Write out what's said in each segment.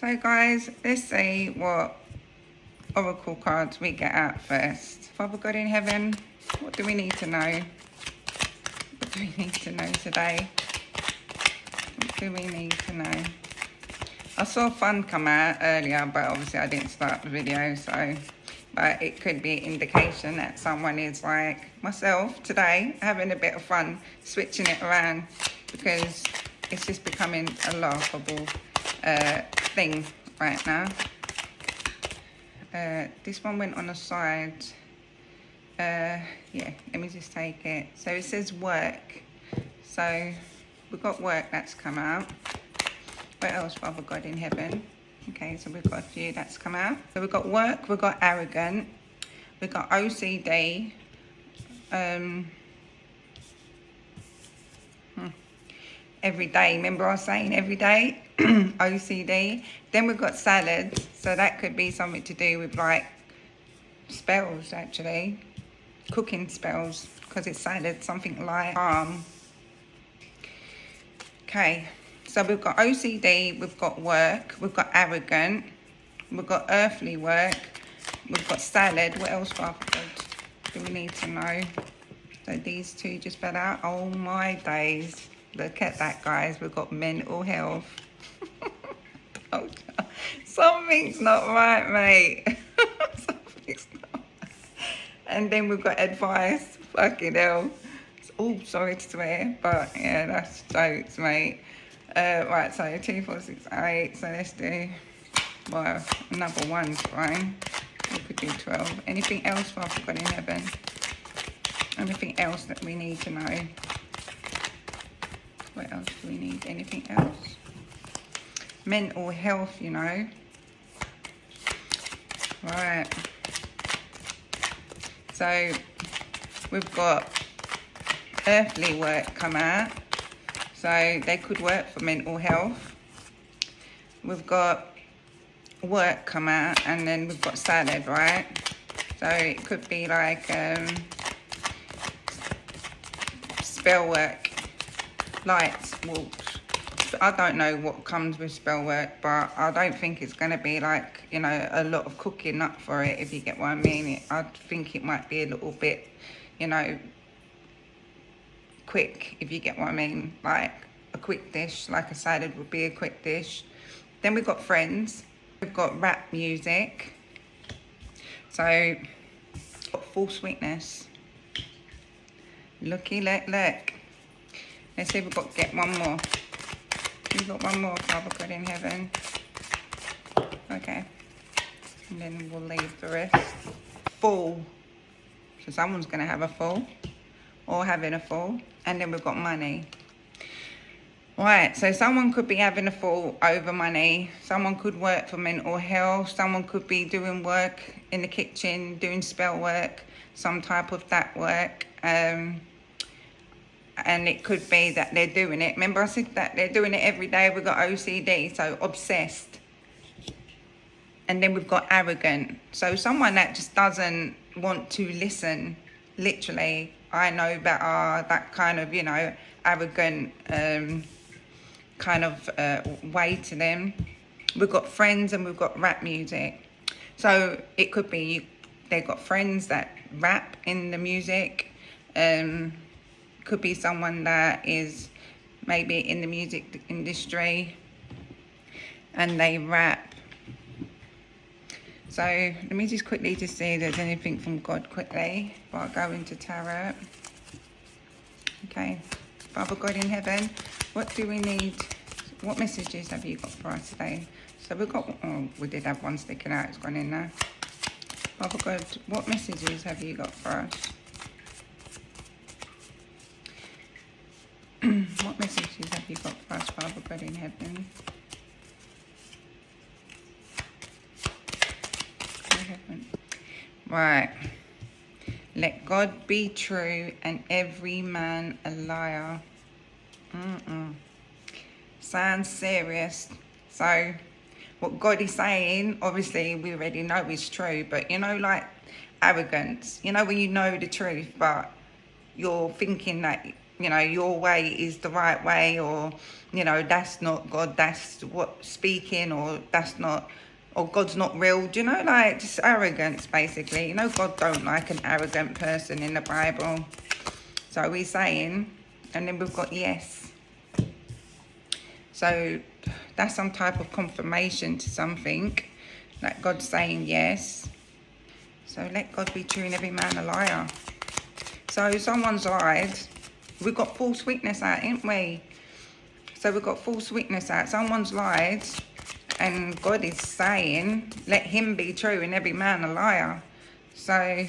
So guys, let's see what oracle cards we get out first. Father God in heaven, what do we need to know? What do we need to know today? What do we need to know? I saw fun come out earlier, but obviously I didn't start the video, so but it could be an indication that someone is like myself today, having a bit of fun, switching it around, because it's just becoming a laughable thing right now. This one went on the side. Yeah, let me just take it. So it says work. So we've got work that's come out. What else, Father God in heaven? Okay, so we've got a few that's come out. So we've got work, we've got arrogant, we've got OCD, every day. Remember I was saying every day? OCD. Then we've got salads. So that could be something to do with like spells actually. Cooking spells, because it's salad, something like Okay, so we've got OCD, we've got work, we've got arrogant, we've got earthly work, we've got salad. What else, Father God, do we need to know? So these two just fell out. Oh my days. Look at that, guys. We've got mental health. Oh, something's not right, mate. Something's not right. And then we've got advice. Fucking hell. Oh, sorry to swear, but yeah, that's jokes, mate. Right, so 2, 4, 6, 8. So let's do, well, another one's fine. We could do 12. Anything else, Father God in heaven? Anything else that we need to know? What else do we need? Anything else? Mental health, you know. Right. So we've got earthly work come out. So they could work for mental health. We've got work come out, and then we've got salad, right? So it could be like spell work, lights, walks. I don't know what comes with spell work, but I don't think it's going to be like, you know, a lot of cooking up for it, if you get what I mean. I think it might be a little bit, you know, quick, if you get what I mean. Like a quick dish, like a salad would be a quick dish. Then we've got friends. We've got rap music. So, got false witness. Looky, look. Let's see if we've got get one more. We've got one more, Father God in heaven. Okay. And then we'll leave the rest. Fall. So someone's going to have a fall. Or having a fall. And then we've got money. Right, so someone could be having a fall over money. Someone could work for mental health. Someone could be doing work in the kitchen, doing spell work, some type of that work. And it could be that they're doing it. Remember I said that they're doing it every day. We've got OCD, so obsessed. And then we've got arrogant. So someone that just doesn't want to listen, literally. I know better, that kind of, you know, arrogant kind of way to them. We've got friends and we've got rap music. So it could be they've got friends that rap in the music. Could be someone that is maybe in the music industry and they rap. So let me just quickly just see if there's anything from God quickly before I go into tarot. Okay, Father God in heaven, what do we need? What messages have you got for us today? So we've got, oh, we did have one sticking out, it's gone in there. Father God, what messages have you got for us? What messages have you got for us, Father God in heaven? Right. Let God be true and every man a liar. Sounds serious. So what God is saying, obviously we already know is true, but you know, like arrogance, you know, when you know the truth but you're thinking that you know, your way is the right way, or, you know, that's not God, that's what speaking, or that's not, or God's not real. Do you know, like, just arrogance, basically. You know, God don't like an arrogant person in the Bible. So he's saying, and then we've got yes. So that's some type of confirmation to something, like God's saying yes. So let God be true and every man a liar. So someone's lied. We've got false witness out, ain't we? So we've got false witness out. Someone's lied, and God is saying, let him be true and every man a liar. So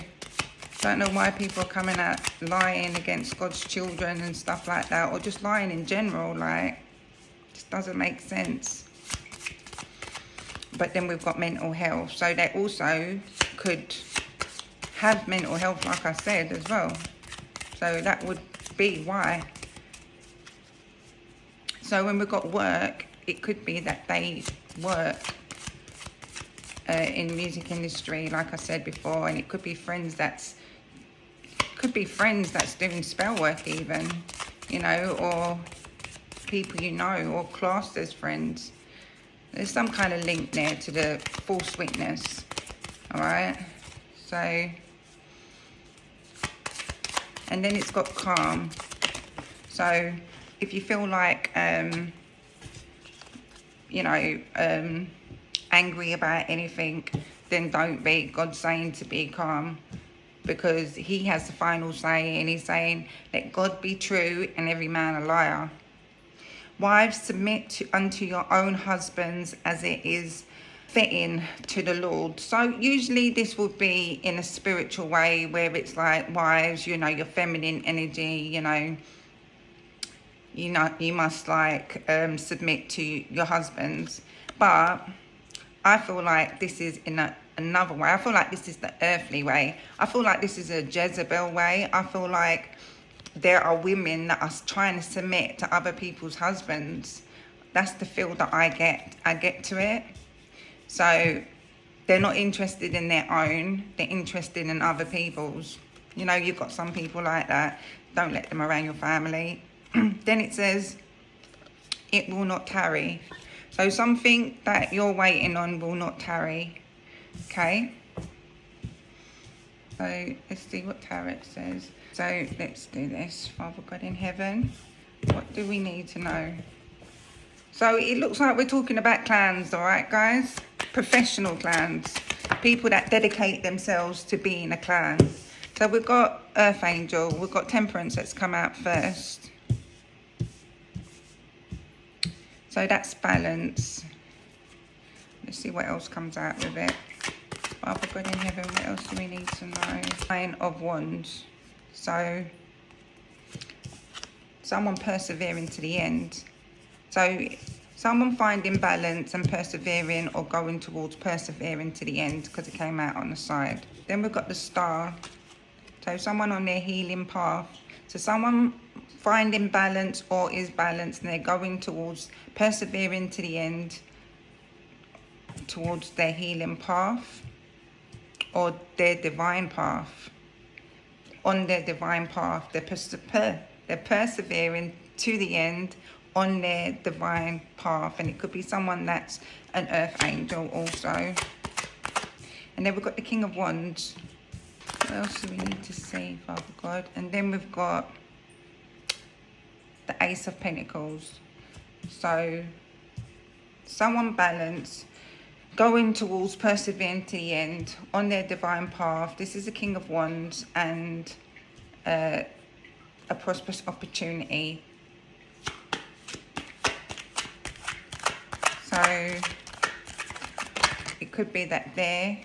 don't know why people are coming out lying against God's children and stuff like that, or just lying in general. Like, just doesn't make sense. But then we've got mental health. So they also could have mental health, like I said, as well. So that would be why. So when we've got work, it could be that they work in the music industry, like I said before, and it could be friends that's doing spell work even, you know, or people you know, or classed as friends. There's some kind of link there to the false witness. All right. So, and then it's got calm. So if you feel like, you know, angry about anything, then don't be. God's saying to be calm, because he has the final say, and he's saying, let God be true and every man a liar. Wives, submit unto your own husbands as it is fitting to the Lord. So usually this would be in a spiritual way, where it's like, wives, you know, your feminine energy, you know, you must like submit to your husbands. But I feel like this is in another way. I feel like this is the earthly way. I feel like this is a Jezebel way. I feel like there are women that are trying to submit to other people's husbands. That's the feel that I get to it. So they're not interested in their own, they're interested in other people's. You know, you've got some people like that. Don't let them around your family. Then it says, it will not tarry. So something that you're waiting on will not tarry. Okay? So let's see what tarot says. So let's do this. Father God in heaven, what do we need to know? So it looks like we're talking about clans, all right, guys? Professional clans. People that dedicate themselves to being a clan. So we've got Earth Angel. We've got Temperance that's come out first. So that's balance. Let's see what else comes out with it. Father God in heaven, what else do we need to know? Nine of Wands. So someone persevering to the end. So someone finding balance and persevering, or going towards persevering to the end, because it came out on the side. Then we've got the Star. So someone on their healing path. So someone finding balance or is balanced, and they're going towards persevering to the end, towards their healing path or their divine path. On their divine path, they're persevering to the end on their divine path. And it could be someone that's an Earth Angel also. And then we've got the King of Wands. What else do we need to see, Father God? And then we've got the Ace of Pentacles. So someone balanced, going towards persevering to the end on their divine path. This is the King of Wands, and a prosperous opportunity. So it could be that they're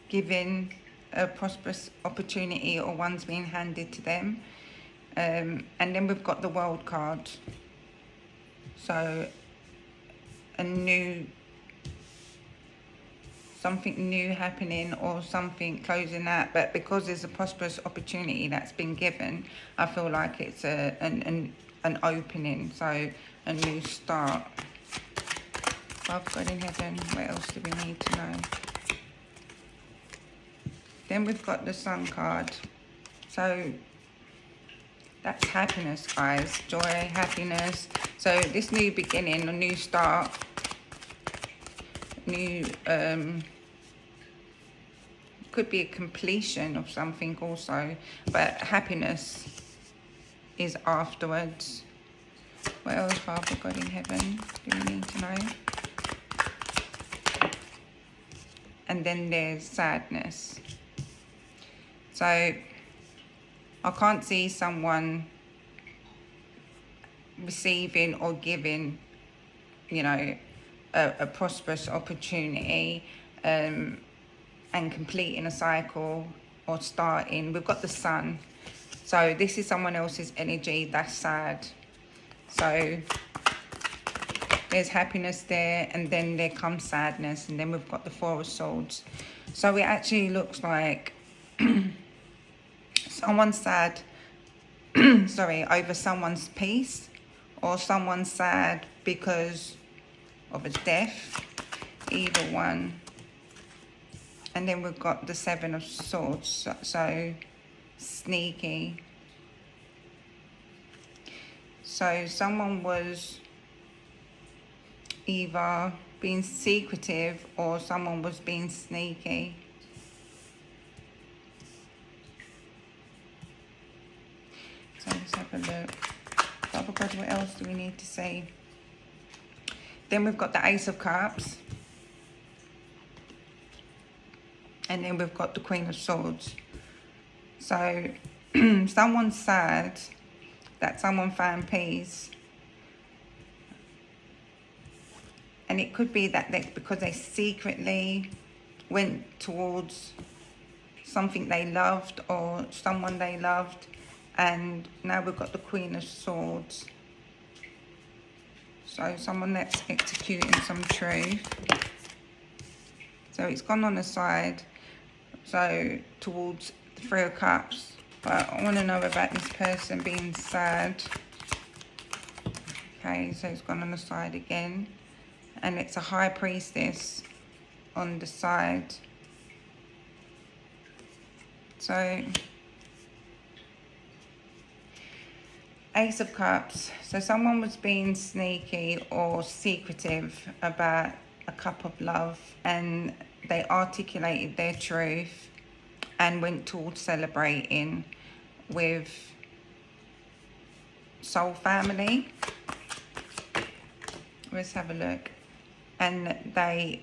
given a prosperous opportunity, or one's being handed to them. And then we've got the World card. So something new happening, or something closing out. But because there's a prosperous opportunity that's been given, I feel like it's an opening, so a new start. Father God in heaven, what else do we need to know? Then we've got the Sun card. So That's happiness, guys. Joy, happiness. So this new beginning, a new start, new, could be a completion of something also, but happiness is afterwards. What else, Father God in heaven, do we need to know? And then there's sadness. So I can't see someone receiving or giving, you know, a prosperous opportunity and completing a cycle or starting. We've got the sun. So this is someone else's energy. That's sad. So there's happiness there, and then there comes sadness, and then we've got the Four of Swords. So it actually looks like someone's sad, sorry, over someone's peace, or someone's sad because of a death, either one. And then we've got the Seven of Swords, so sneaky. So someone was either being secretive or someone was being sneaky. So let's have a look. Father God, what else do we need to see? Then we've got the Ace of Cups. And then we've got the Queen of Swords. So someone's sad that someone found peace. And it could be that because they secretly went towards something they loved or someone they loved. And now we've got the Queen of Swords. So someone that's executing some truth. So it's gone on the side. So towards the Three of Cups. But I want to know about this person being sad. Okay, so it's gone on the side again. And it's a High Priestess on the side. So Ace of Cups. So someone was being sneaky or secretive about a cup of love, and they articulated their truth and went towards celebrating with soul family. Let's have a look. And they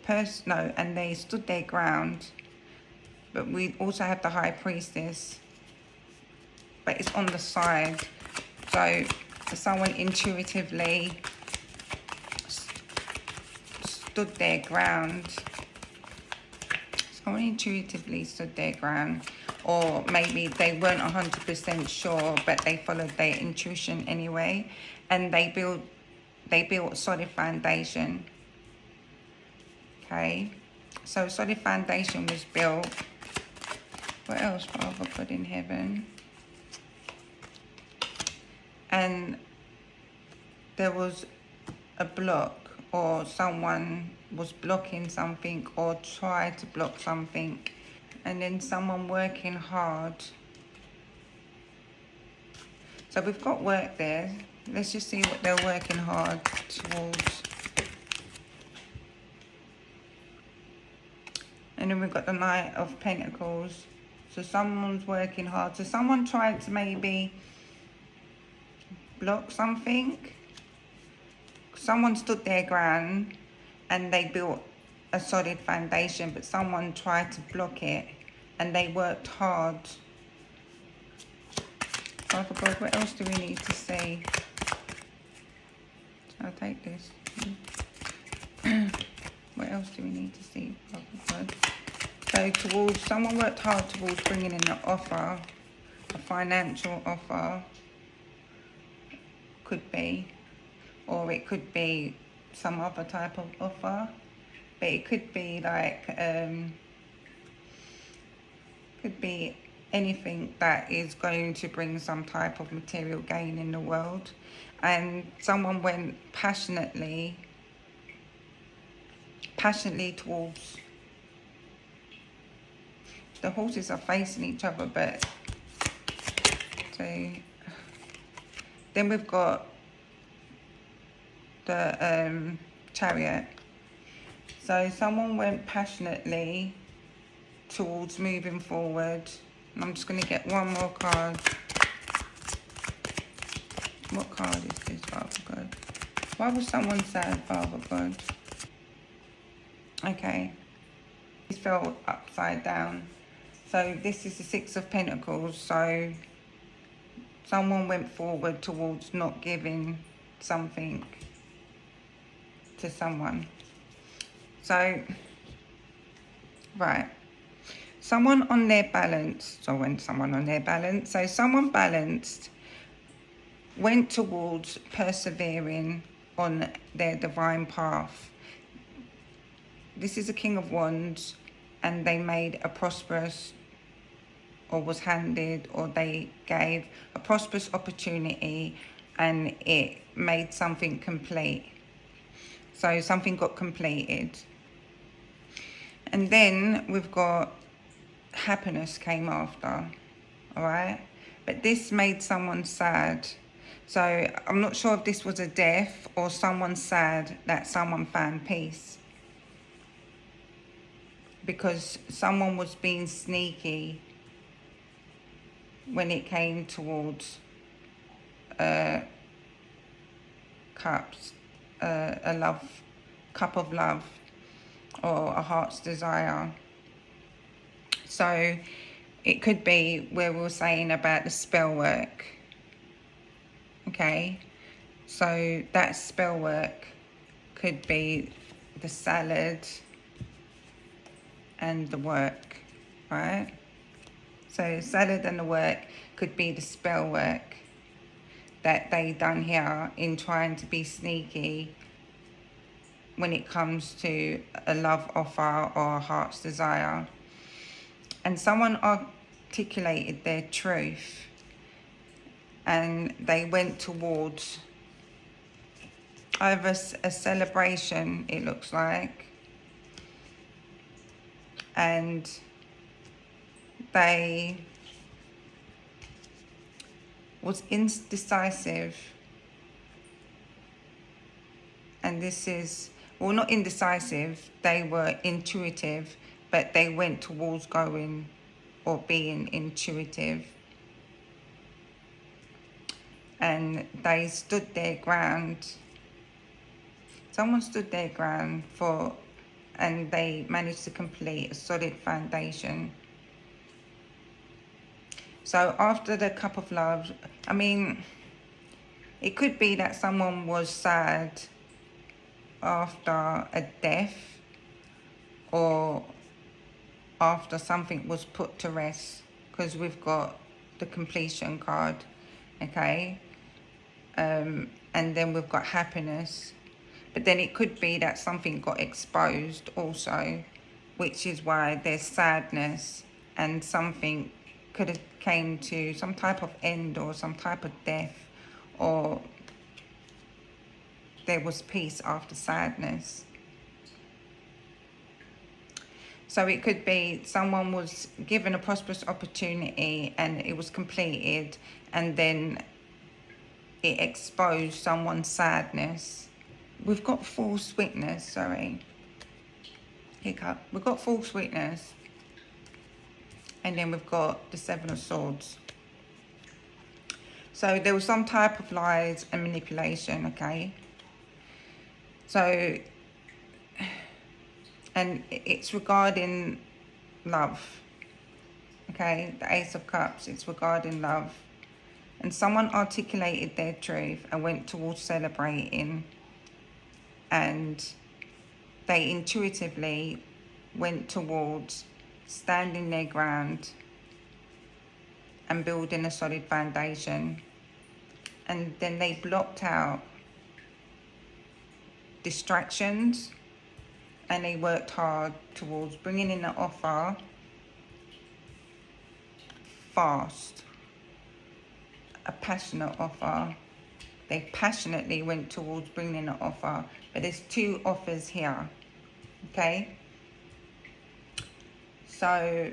stood their ground. But we also have the High Priestess, but it's on the side. So someone intuitively stood their ground. Someone intuitively stood their ground. Or maybe they weren't 100% sure, but they followed their intuition anyway. And they built a solid foundation. Okay. So solid foundation was built. What else, Father God in heaven? And there was a block, or someone was blocking something or tried to block something. And then someone working hard. So we've got work there. Let's just see what they're working hard towards. And then we've got the Knight of Pentacles. So someone's working hard. So someone tried to maybe block something. Someone stood their ground and they built a solid foundation, but someone tried to block it and they worked hard. Father God, what else do we need to see? I'll take this. What else do we need to see, Father God? So someone worked hard towards bringing in an offer, a financial offer, could be, or it could be some other type of offer, but it could be like, could be anything that is going to bring some type of material gain in the world. And someone went passionately towards. The horses are facing each other, but so Then we've got the Chariot. So someone went passionately towards moving forward. I'm just going to get one more card. What card is this, Father God? Why was someone sad, Father God? Okay. It fell upside down. So this is the Six of Pentacles. So someone went forward towards not giving something to someone. So, right. Someone on their balance. So when someone on their balance. So someone balanced went towards persevering on their divine path. This is a King of Wands, and they made a prosperous, or was handed, or they gave a prosperous opportunity, and it made something complete. So something got completed. And then we've got happiness came after, all right? But this made someone sad. So I'm not sure if this was a death or someone sad that someone found peace. Because someone was being sneaky when it came towards cups, a love, cup of love, or a heart's desire. So it could be where we were saying about the spell work. Okay, so that spell work could be the salad and the work, right? So salad and the work could be the spell work that they done here in trying to be sneaky when it comes to a love offer or a heart's desire. And someone articulated their truth, and they went towards either a celebration, it looks like, and they was indecisive. And this is, well, not indecisive, they were intuitive, but they went towards going or being intuitive. And they stood their ground. Someone stood their ground and they managed to complete a solid foundation. So after the cup of love, I mean, it could be that someone was sad after a death, or after something was put to rest, because we've got the completion card, okay? And then we've got happiness. But then it could be that something got exposed also, which is why there's sadness, and something could have came to some type of end or some type of death, or there was peace after sadness. So it could be someone was given a prosperous opportunity and it was completed, and then it exposed someone's sadness. We've got false witness, sorry. Hiccup. We've got false witness. And then we've got the Seven of Swords. So there was some type of lies and manipulation, okay? So, and it's regarding love, okay? The Ace of Cups, it's regarding love. And someone articulated their truth and went towards celebrating, and they intuitively went towards standing their ground and building a solid foundation. And then they blocked out distractions, and they worked hard towards bringing in an offer fast, a passionate offer. They passionately went towards bringing in an offer, but there's two offers here, okay? So,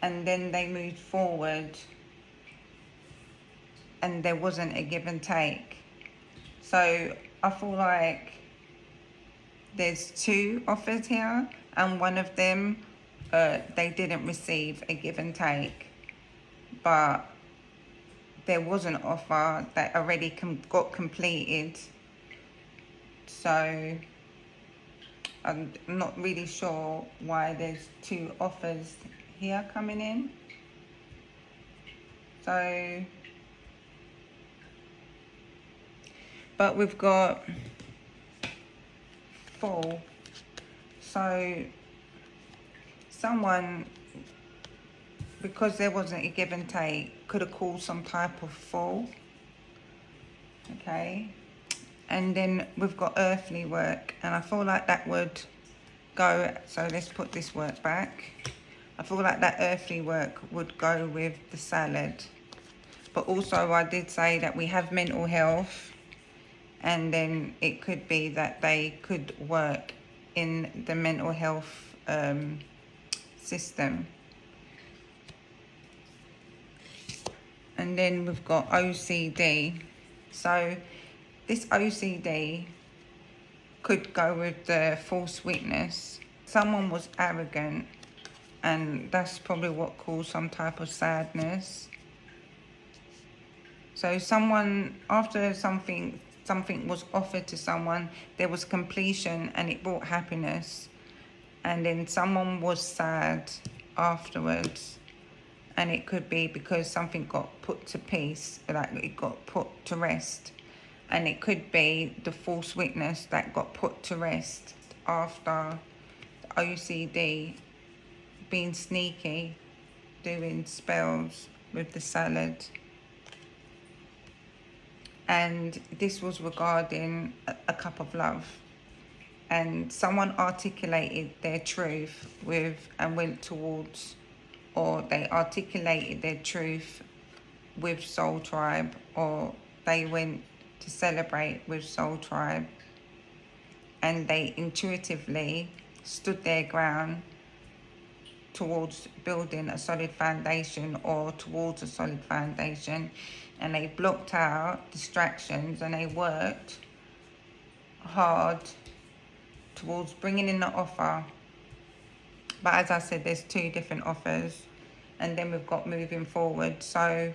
and then they moved forward and there wasn't a give and take. So I feel like there's two offers here, and one of them they didn't receive a give and take, but there was an offer that already got completed. So I'm not really sure why there's two offers here coming in. So, but we've got full. So someone, because there wasn't a give and take, could have called some type of full. Okay. And then we've got earthly work, and I feel like that would go, so let's put this work back. I feel like that earthly work would go with the salad. But also I did say that we have mental health, and then it could be that they could work in the mental health system. And then we've got OCD. So this OCD could go with the false witness. Someone was arrogant, and that's probably what caused some type of sadness. So someone, after something was offered to someone, there was completion and it brought happiness. And then someone was sad afterwards. And it could be because something got put to peace, like it got put to rest. And it could be the false witness that got put to rest after the OCD being sneaky, doing spells with the salad. And this was regarding a cup of love. And someone articulated their truth with and went towards, or they articulated their truth with Soul Tribe, or they went to celebrate with Soul Tribe, and they intuitively stood their ground towards building a solid foundation, or towards a solid foundation, and they blocked out distractions, and they worked hard towards bringing in the offer. But as I said, there's two different offers, and then we've got moving forward. So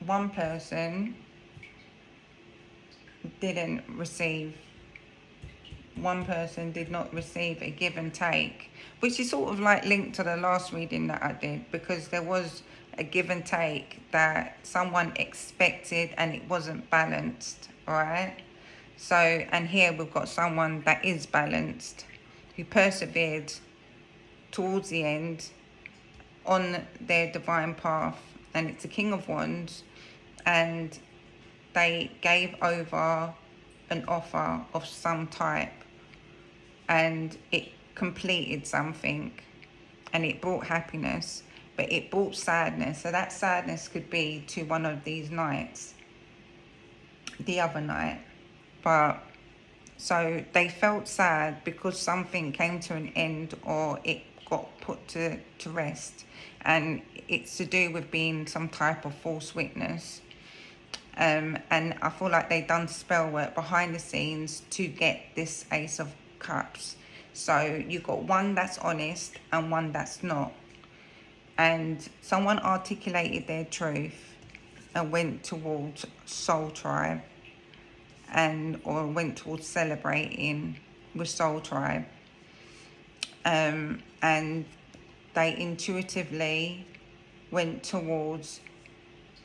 one person didn't receive, one person did not receive a give and take, which is sort of like linked to the last reading that I did, because there was a give and take that someone expected and it wasn't balanced, right? So, and here we've got someone that is balanced, who persevered towards the end on their divine path, and it's a King of Wands, and they gave over an offer of some type, and it completed something, and it brought happiness, but it brought sadness. So that sadness could be to one of these nights, the other night. But so they felt sad because something came to an end, or it got put to rest, and it's to do with being some type of false witness. And I feel like they've done spell work behind the scenes to get this Ace of Cups. So you've got one that's honest and one that's not. And someone articulated their truth and went towards Soul Tribe, or went towards celebrating with Soul Tribe. And they intuitively went towards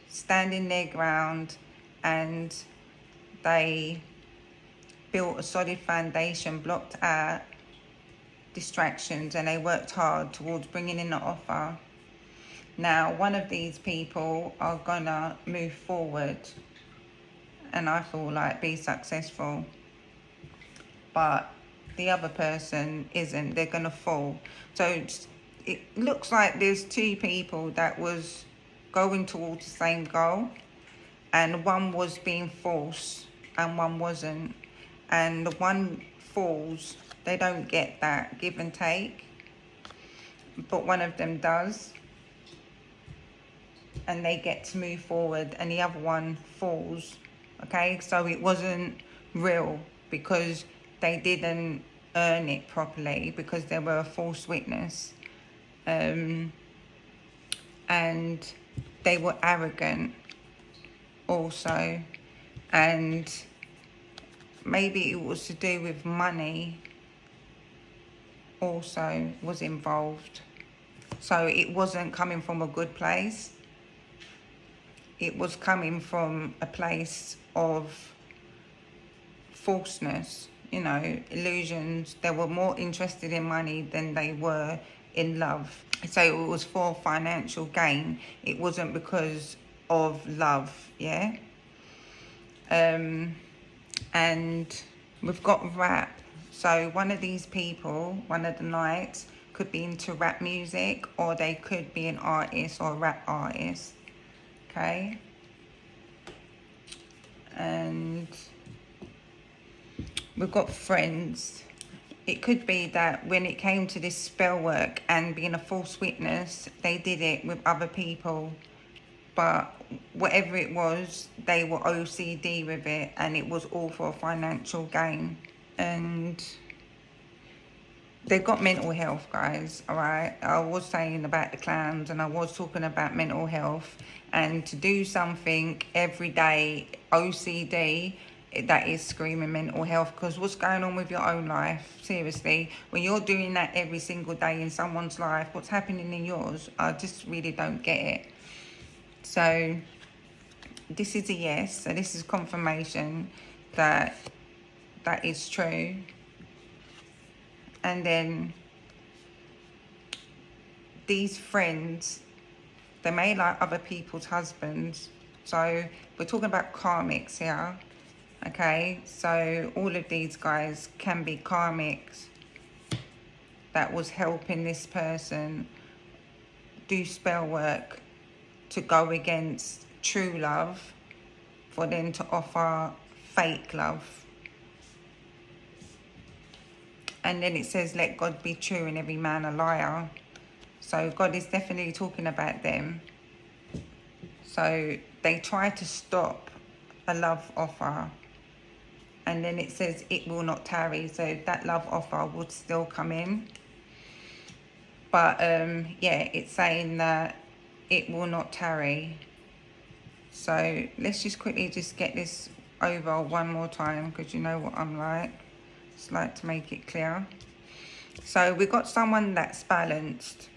standing their ground, and they built a solid foundation, blocked out distractions, and they worked hard towards bringing in the offer. Now, one of these people are gonna move forward, and I feel like be successful, but the other person isn't. They're gonna fall. So it looks like there's two people that was going towards the same goal, and one was being false and one wasn't. And the one falls, they don't get that give and take. but one of them does, and they get to move forward, and the other one falls. Okay, so it wasn't real because they didn't earn it properly, because they were a false witness, and they were arrogant also, and maybe it was to do with money also was involved. So it wasn't coming from a good place. It was coming from a place of falseness, you know, illusions. They were more interested in money than they were in love. So it was for financial gain. It wasn't because of love, yeah? And we've got rap. So one of these people, one of the knights, could be into rap music, or they could be an artist or a rap artist. Okay? And we've got friends. It could be that when it came to this spell work and being a false witness, they did it with other people. But whatever it was, they were OCD with it, and it was all for financial gain. And they've got mental health, guys, all right? I was saying about the clowns, and I was talking about mental health. And to do something every day, OCD, that is screaming mental health. Because what's going on with your own life? Seriously, when you're doing that every single day in someone's life, what's happening in yours? I just really don't get it. So this is a yes. So this is confirmation that that is true. And then these friends, they may like other people's husbands. So we're talking about karmics here. Okay, so all of these guys can be karmics that was helping this person do spell work to go against true love, for them to offer fake love. And then it says, let God be true and every man a liar. So God is definitely talking about them. So they try to stop a love offer, and then it says it will not tarry. So that love offer would still come in. But yeah, it's saying that it will not tarry. So let's just quickly just get this over one more time, because you know what I'm like. Just like to make it clear. So we've got someone that's balanced,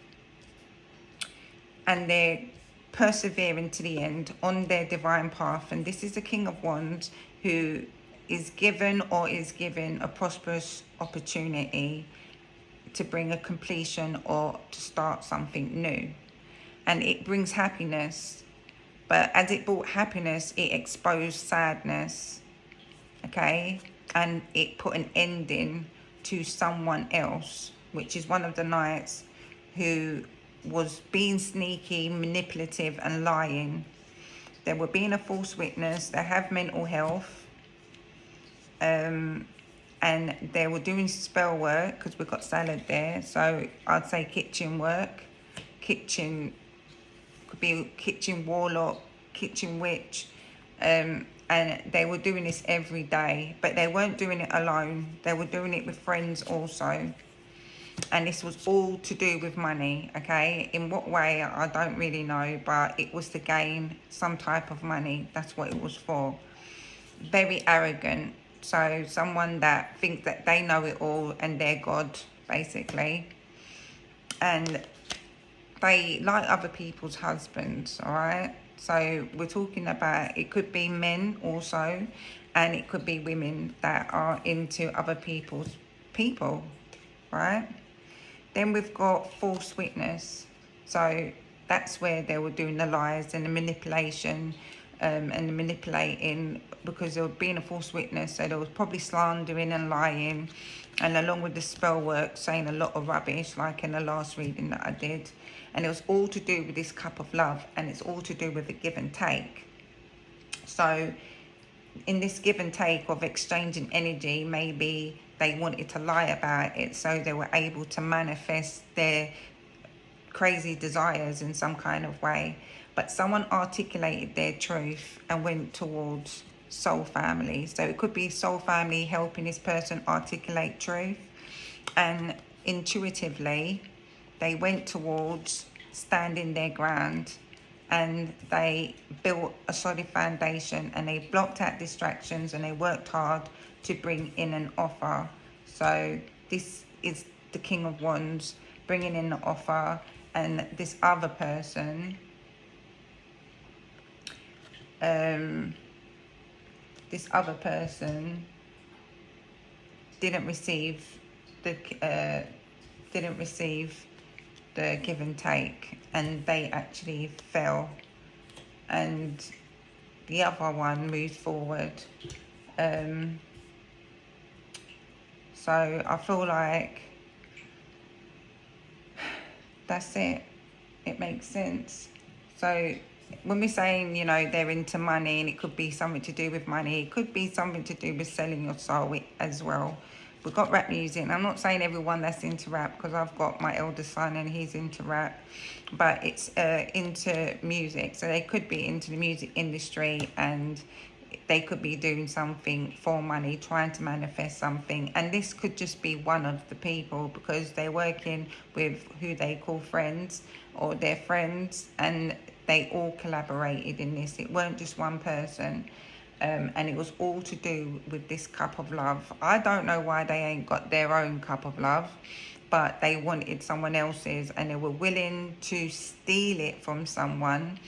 and they're persevering to the end on their divine path. And this is the King of Wands, who is given a prosperous opportunity to bring a completion or to start something new. And it brings happiness. But as it brought happiness, it exposed sadness. Okay? And it put an ending to someone else, which is one of the knights who was being sneaky, manipulative and lying. They were being a false witness. They have mental health. And they were doing spell work, because we've got salad there. So I'd say kitchen work. Kitchen, could be kitchen warlock, kitchen witch. And they were doing this every day. But they weren't doing it alone. They were doing it with friends also. And this was all to do with money, okay? In what way, I don't really know, but it was to gain some type of money. That's what it was for. Very arrogant. So someone that thinks that they know it all and they're God, basically. And they like other people's husbands, all right? So we're talking about, it could be men also, and it could be women that are into other people's people, right? Then we've got false witness. So that's where they were doing the lies and the manipulation, and the manipulating, because they were being a false witness. So there was probably slandering and lying, and along with the spell work, saying a lot of rubbish, like in the last reading that I did. And it was all to do with this cup of love, and it's all to do with the give and take. So in this give and take of exchanging energy, maybe they wanted to lie about it, so they were able to manifest their crazy desires in some kind of way. But someone articulated their truth and went towards soul family. So it could be soul family helping this person articulate truth, and intuitively they went towards standing their ground, and they built a solid foundation, and they blocked out distractions, and they worked hard to bring in an offer. So this is the King of Wands bringing in the offer, and this other person, didn't receive the give and take, and they actually fell, and the other one moved forward. So I feel like that's it. It makes sense. So when we're saying, you know, they're into money, and it could be something to do with money, it could be something to do with selling your soul as well. We've got rap music, and I'm not saying everyone that's into rap, because I've got my eldest son and he's into rap, but it's into music. So they could be into the music industry, and they could be doing something for money, trying to manifest something. And this could just be one of the people, because they're working with who they call friends, or their friends, and they all collaborated in this. It weren't just one person. And it was all to do with this cup of love. I don't know why they ain't got their own cup of love, but they wanted someone else's, and they were willing to steal it from someone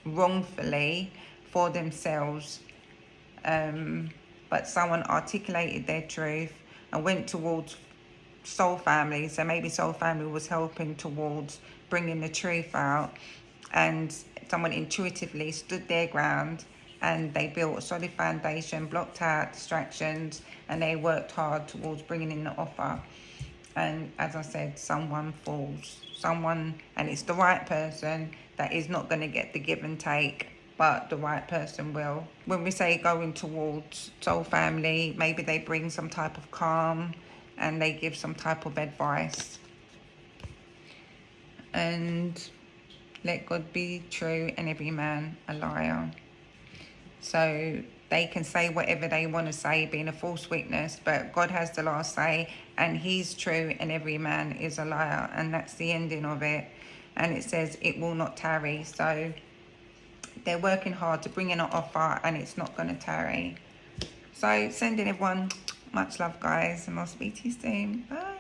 wrongfully for themselves. But someone articulated their truth and went towards soul family. So maybe soul family was helping towards bringing the truth out, and someone intuitively stood their ground, and they built a solid foundation, blocked out distractions, and they worked hard towards bringing in the offer. And as I said, someone falls, and it's the right person that is not going to get the give and take, but the right person will. When we say going towards soul family, maybe they bring some type of calm, and they give some type of advice. And let God be true and every man a liar. So they can say whatever they want to say, being a false witness, but God has the last say, and he's true and every man is a liar. And that's the ending of it. And it says it will not tarry. So they're working hard to bring in an offer, and it's not going to tarry. So sending everyone much love, guys, and I'll speak to you soon. Bye.